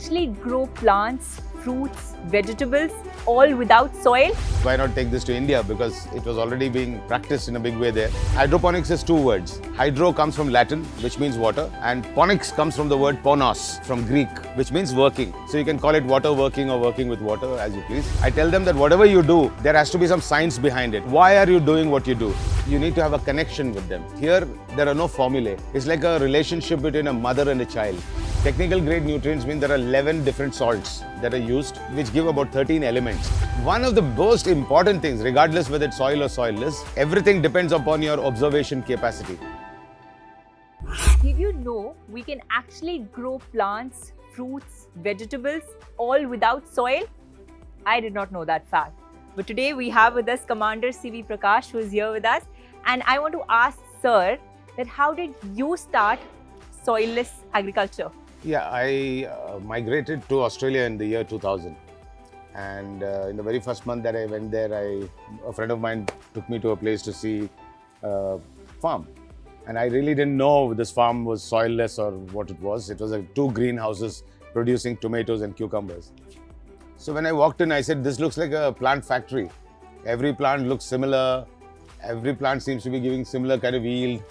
actually grow plants, fruits, vegetables, all without soil? Why not take this to India? Because it was already being practiced in a big way there. Hydroponics is two words. Hydro comes from Latin, which means water, and ponics comes from the word ponos, from Greek, which means working. So you can call it water working or working with water, as you please. I tell them that whatever you do, there has to be some science behind it. Why are you doing what you do? You need to have a connection with them. Here, there are no formulae. It's like a relationship between a mother and a child. Technical grade nutrients mean there are 11 different salts that are used, which give about 13 elements. One of the most important things, regardless whether it's soil or soilless, everything depends upon your observation capacity. Did you know we can actually grow plants, fruits, vegetables, all without soil? I did not know that fact. But today we have with us Commander C.V. Prakash, who is here with us. And I want to ask Sir that how did you start soilless agriculture? Yeah, I migrated to Australia in the year 2000. And in the very first month that I went there, a friend of mine took me to a place to see a farm. And I really didn't know this farm was soilless or what it was. It was like 2 greenhouses producing tomatoes and cucumbers. So when I walked in, I said, this looks like a plant factory. Every plant looks similar. Every plant seems to be giving similar kind of yield.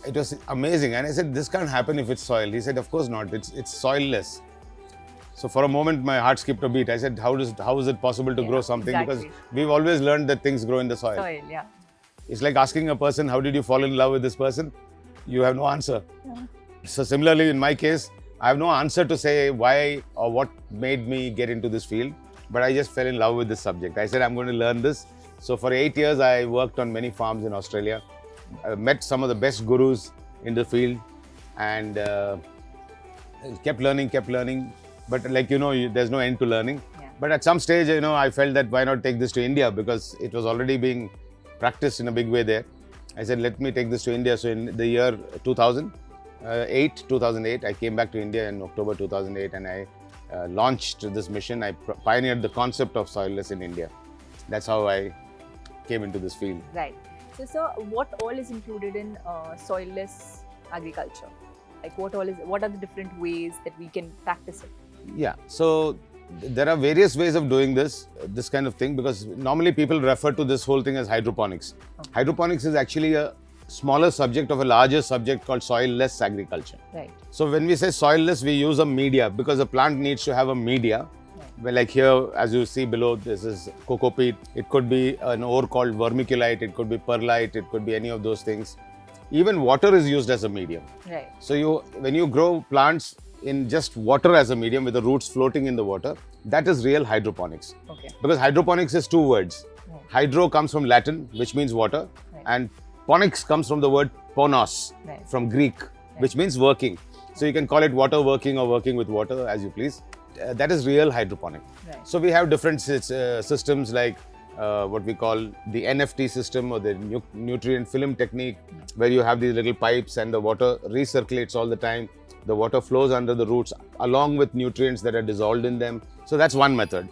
It was amazing. And I said, this can't happen if it's soil. He said, of course not. It's soilless. So for a moment, my heart skipped a beat. I said, how is it possible to grow something? Exactly. Because we've always learned that things grow in the soil. Soil, yeah. It's like asking a person, how did you fall in love with this person? You have no answer. Yeah. So similarly, in my case, I have no answer to say why or what made me get into this field, but I just fell in love with this subject. I said, I'm going to learn this. So for 8 years, I worked on many farms in Australia. I met some of the best gurus in the field and kept learning. But like, there's no end to learning. Yeah. But at some stage, I felt that why not take this to India, because it was already being practiced in a big way there. I said, let me take this to India. So in the year 2008, I came back to India in October 2008 and I launched this mission. I pioneered the concept of soilless in India. That's how I came into this field. Right. So, sir, what all is included in soilless agriculture? Like what are the different ways that we can practice it? Yeah. So there are various ways of doing this kind of thing, because normally people refer to this whole thing as hydroponics. Okay. Hydroponics is actually a smaller subject of a larger subject called soilless agriculture. Right. So when we say soilless, we use a media because a plant needs to have a media. Well, like here, as you see below, this is coco peat. It could be an ore called vermiculite. It could be perlite. It could be any of those things. Even water is used as a medium. Right. So when you grow plants in just water as a medium with the roots floating in the water, that is real hydroponics. Okay. Because hydroponics is 2 words. Right. Hydro comes from Latin, which means water, Right. and ponics comes from the word ponos, Right. from Greek, which means working. So you can call it water working or working with water, as you please. That is real hydroponic. Right. So we have different systems like what we call the NFT system or the nutrient film technique, where you have these little pipes and the water recirculates all the time. The water flows under the roots along with nutrients that are dissolved in them. So that's one method.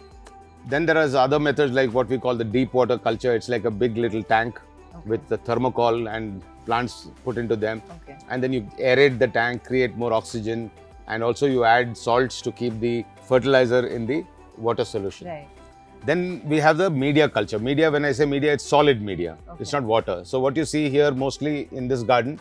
Then there are other methods like what we call the deep water culture. It's like a big little tank with the thermocol and plants put into them. Okay. And then you aerate the tank, create more oxygen, and also you add salts to keep the fertilizer in the water solution. Right. Then we have the media culture. Media, when I say media, it's solid media. Okay. It's not water. So what you see here mostly in this garden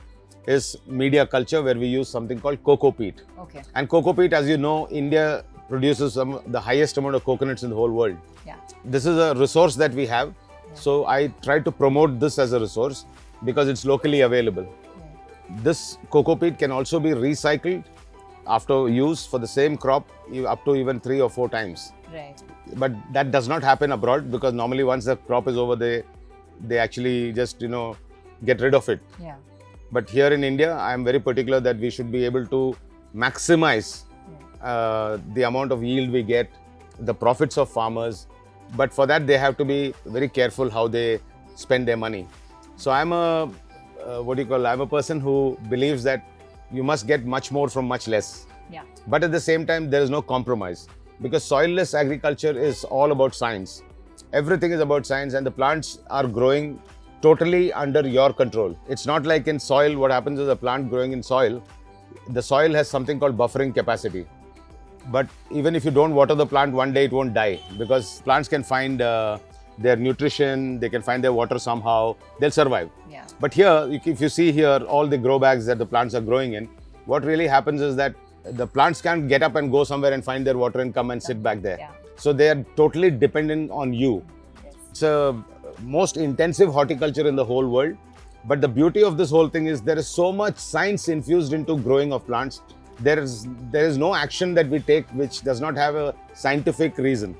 is media culture, where we use something called coco peat. Okay. And coco peat, as you know, India produces the highest amount of coconuts in the whole world. Yeah. This is a resource that we have. Yeah. So I try to promote this as a resource because it's locally available. Right. This coco peat can also be recycled after use for the same crop up to even 3 or 4 times. Right. But that does not happen abroad, because normally once the crop is over, they actually just get rid of it. Yeah. But here in India, I am very particular that we should be able to maximize the amount of yield we get, the profits of farmers. But for that, they have to be very careful how they spend their money. So I'm I'm a person who believes that you must get much more from much less. Yeah. But at the same time, there is no compromise, because soilless agriculture is all about science. Everything is about science, and the plants are growing totally under your control. It's not like in soil. What happens is a plant growing in soil, the soil has something called buffering capacity. But even if you don't water the plant, one day it won't die, because plants can find their nutrition, they can find their water somehow, they'll survive. Yeah. But here, if you see here, all the grow bags that the plants are growing in, what really happens is that the plants can't get up and go somewhere and find their water and come and sit back there. Yeah. So they are totally dependent on you. Yes. It's a most intensive horticulture in the whole world. But the beauty of this whole thing is there is so much science infused into growing of plants. There is no action that we take which does not have a scientific reason.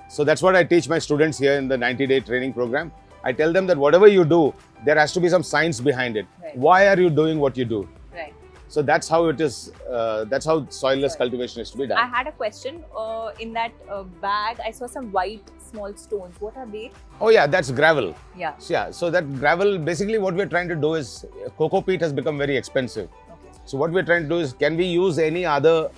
So that's what I teach my students here in the 90-day training program. I tell them that whatever you do, there has to be some science behind it. Right. Why are you doing what you do? Right. So that's how it is. That's how soilless cultivation is to be done. I had a question. In that bag, I saw some white small stones. What are they? Oh yeah, that's gravel. Yeah. So that gravel, basically what we're trying to do is, cocoa peat has become very expensive. Okay. So what we're trying to do is, can we use any other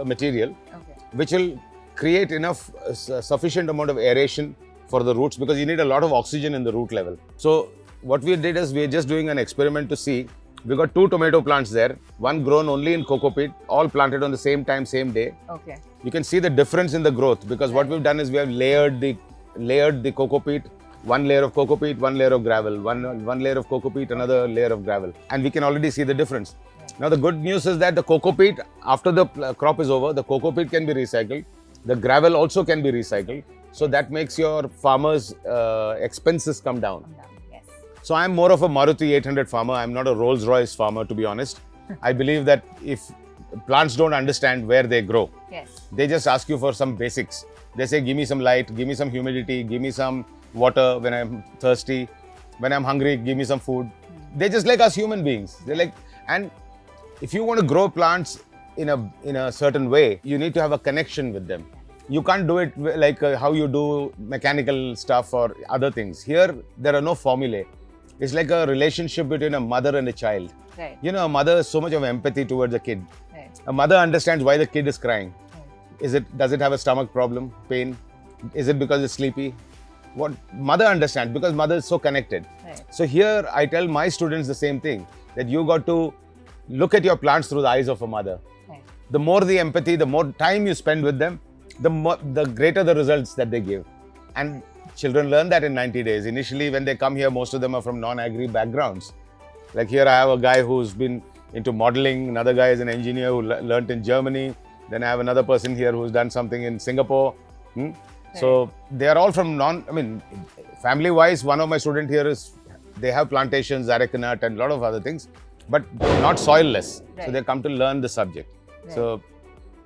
material Okay. which will create enough sufficient amount of aeration for the roots, because you need a lot of oxygen in the root level. So what we did is, we're just doing an experiment to see. We got 2 tomato plants there, one grown only in cocoa peat, all planted on the same time, same day. Okay. You can see the difference in the growth, because what we've done is we have layered the cocoa peat, one layer of cocoa peat, one layer of gravel, one layer of cocoa peat, another layer of gravel, and we can already see the difference. Now the good news is that the cocoa peat, after the crop is over, the cocoa peat can be recycled, the gravel also can be recycled, so that makes your farmers' expenses come down. Yes. So I'm more of a Maruti 800 farmer. I'm not a Rolls Royce farmer, to be honest. I believe that if plants don't understand where they grow, Yes. they just ask you for some basics. They say, give me some light, give me some humidity, give me some water when I'm thirsty. When I'm hungry, give me some food. They're just like us human beings. They're like, and if you want to grow plants in a certain way, you need to have a connection with them. You can't do it like how you do mechanical stuff or other things. Here, there are no formulae. It's like a relationship between a mother and a child. Right. You know, a mother has so much of empathy towards a kid. Right. A mother understands why the kid is crying. Right. Does it have a stomach problem, pain? Is it because it's sleepy? What mother understands, because mother is so connected. Right. So here I tell my students the same thing, that you got to look at your plants through the eyes of a mother. Right. The more the empathy, the more time you spend with them, the greater the results that they give. And children learn that in 90 days. Initially, when they come here, most of them are from non-agri backgrounds. Like here, I have a guy who's been into modeling. Another guy is an engineer who learnt in Germany. Then I have another person here who's done something in Singapore. Right. So they are all from family-wise, one of my students here they have plantations, arecanut and a lot of other things, but not soilless. Right. So they come to learn the subject. Right. So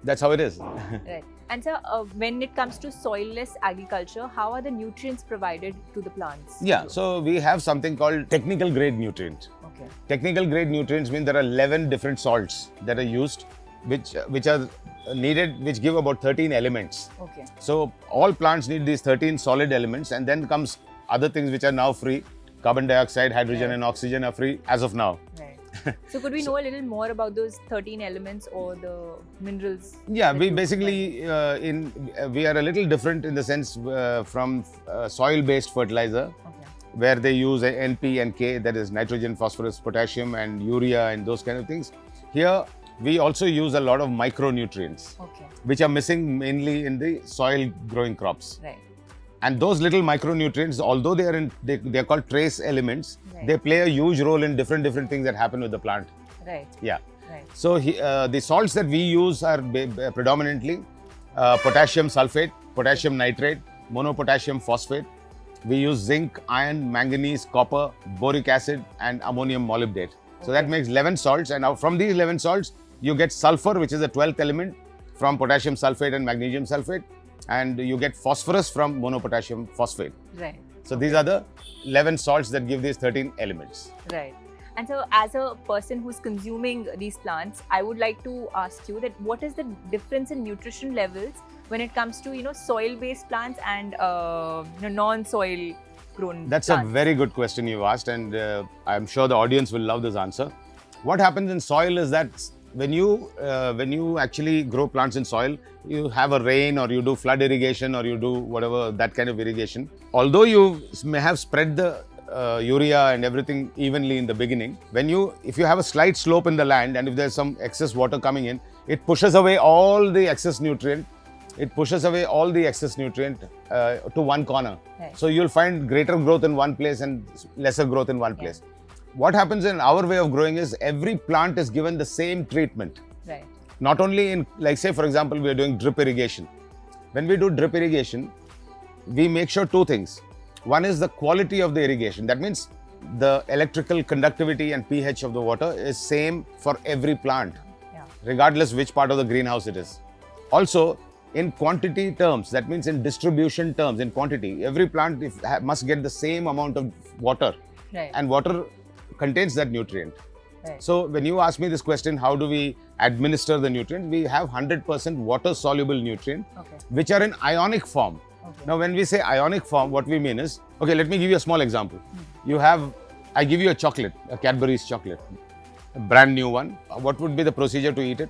that's how it is. Right. And so, when it comes to soilless agriculture, how are the nutrients provided to the plants? Yeah, so we have something called technical grade nutrients. Okay. Technical grade nutrients mean there are 11 different salts that are used, which are needed, which give about 13 elements. Okay. So all plants need these 13 solid elements, and then comes other things which are now free. Carbon dioxide, hydrogen Right. and oxygen are free as of now. Right. So could we know a little more about those 13 elements or the minerals? Yeah, that we you basically we are a little different in the sense from soil-based fertilizer, provide? Okay. where they use NP and K, that is nitrogen, phosphorus, potassium, and urea, and those kind of things. Here we also use a lot of micronutrients, Okay. which are missing mainly in the soil growing crops. Right. And those little micronutrients, although they are called trace elements, Right. they play a huge role in different things that happen with the plant. Right. Yeah. Right. So the salts that we use are predominantly potassium sulfate, potassium nitrate, monopotassium phosphate. We use zinc, iron, manganese, copper, boric acid, and ammonium molybdate. So that Okay. makes 11 salts. And now from these 11 salts, you get sulfur, which is the 12th element from potassium sulfate and magnesium sulfate. And you get phosphorus from monopotassium phosphate. Right. So these are the 11 salts that give these 13 elements. Right. And so, as a person who's consuming these plants, I would like to ask you that what is the difference in nutrition levels when it comes to soil-based plants and non-soil grown That's plants? a very good question you've asked, and I'm sure the audience will love this answer. What happens in soil is that when you actually grow plants in soil, you have a rain or you do flood irrigation or you do whatever that kind of irrigation. Although you may have spread the urea and everything evenly in the beginning. If you have a slight slope in the land and if there's some excess water coming in, it pushes away all the excess nutrient. It pushes away all the excess nutrient to one corner. Right. So you'll find greater growth in one place and lesser growth in one place. What happens in our way of growing is every plant is given the same treatment. Right. Not only in, like say for example, we are doing drip irrigation. When we do drip irrigation, we make sure two things. One is the quality of the irrigation. That means the electrical conductivity and pH of the water is same for every plant, regardless which part of the greenhouse it is. Also, in quantity terms, that means in distribution terms, in quantity, every plant must get the same amount of water. Right. And water contains that nutrient. Right. So when you ask me this question, how do we administer the nutrient? We have 100% water soluble nutrient, which are in ionic form. Now, when we say ionic form, what we mean is, okay, let me give you a small example. I give you a chocolate, a Cadbury's chocolate, a brand new one. What would be the procedure to eat it?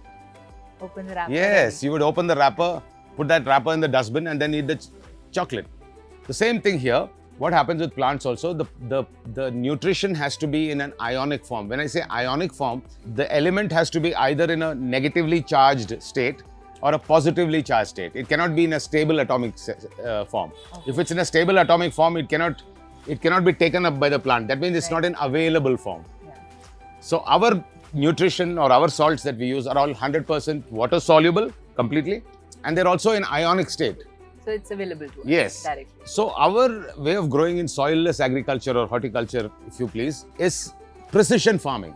Open the wrapper. Yes, you would open the wrapper, put that wrapper in the dustbin and then eat the chocolate. The same thing here. What happens with plants also, the nutrition has to be in an ionic form. When I say ionic form, the element has to be either in a negatively charged state or a positively charged state. It cannot be in a stable atomic form. If it's in a stable atomic form, it cannot be taken up by the plant. That means it's not in available form. So our nutrition or our salts that we use are all 100% water soluble completely, and they're also in ionic state. So it's available to us. Yes. Directly. So our way of growing in soilless agriculture or horticulture, if you please, is precision farming.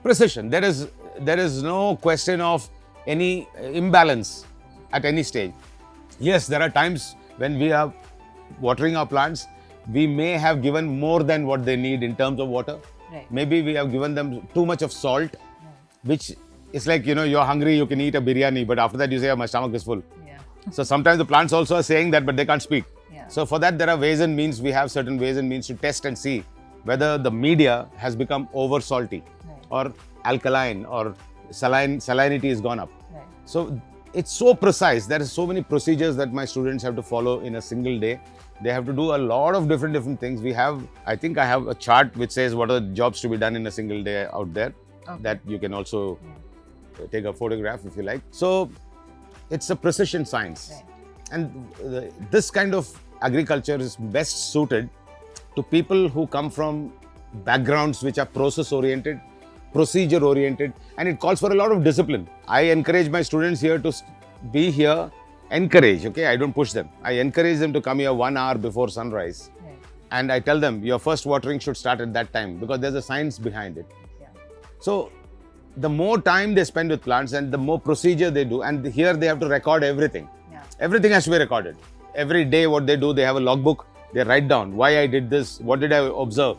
Precision. There is no question of any imbalance at any stage. Yes, there are times when we are watering our plants, we may have given more than what they need in terms of water. Right. Maybe we have given them too much of salt, which is like, you're hungry, you can eat a biryani, but after that you say, oh, my stomach is full. So sometimes the plants also are saying that, but they can't speak. So for that, there are ways and means. We have certain ways and means to test and see whether the media has become over salty or alkaline or salinity has gone up. So it's so precise. There are so many procedures that my students have to follow in a single day. They have to do a lot of different things. I think I have a chart which says what are the jobs to be done in a single day out there that you can also take a photograph if you like. So it's a precision science. And this kind of agriculture is best suited to people who come from backgrounds which are process oriented, procedure oriented, and it calls for a lot of discipline. I encourage my students here to be here. Encourage, okay? I don't push them. I encourage them to come here 1 hour before sunrise. And I tell them your first watering should start at that time because there's a science behind it. So the more time they spend with plants and the more procedure they do, and here they have to record everything. Everything has to be recorded. Every day what they do, they have a logbook. They write down why I did this, what did I observe.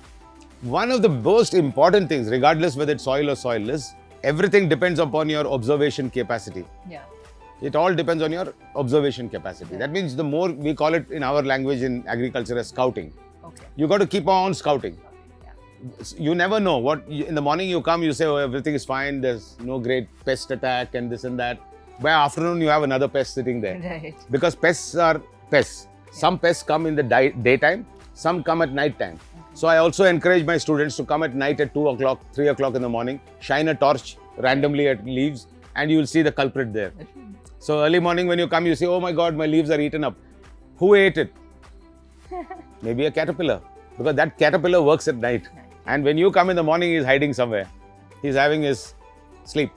One of the most important things, regardless whether it's soil or soilless, everything depends upon your observation capacity. It all depends on your observation capacity. That means the more, we call it in our language in agriculture as scouting. You got to keep on scouting. You never know what, in the morning you come, you say, oh, everything is fine. There's no great pest attack and this and that. By afternoon, you have another pest sitting there. Because pests are pests. Some pests come in the daytime, some come at night time. So I also encourage my students to come at night at 2 o'clock, 3 o'clock in the morning, shine a torch randomly at leaves and you will see the culprit there. So early morning when you come, you say, oh my God, my leaves are eaten up. Who ate it? Maybe a caterpillar, because that caterpillar works at night. And when you come in the morning, he's hiding somewhere. He's having his sleep.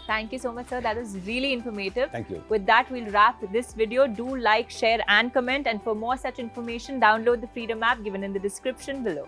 Thank you so much, sir. That was really informative. Thank you. With that, we'll wrap this video. Do like, share and comment. And for more such information, download the Freedom app given in the description below.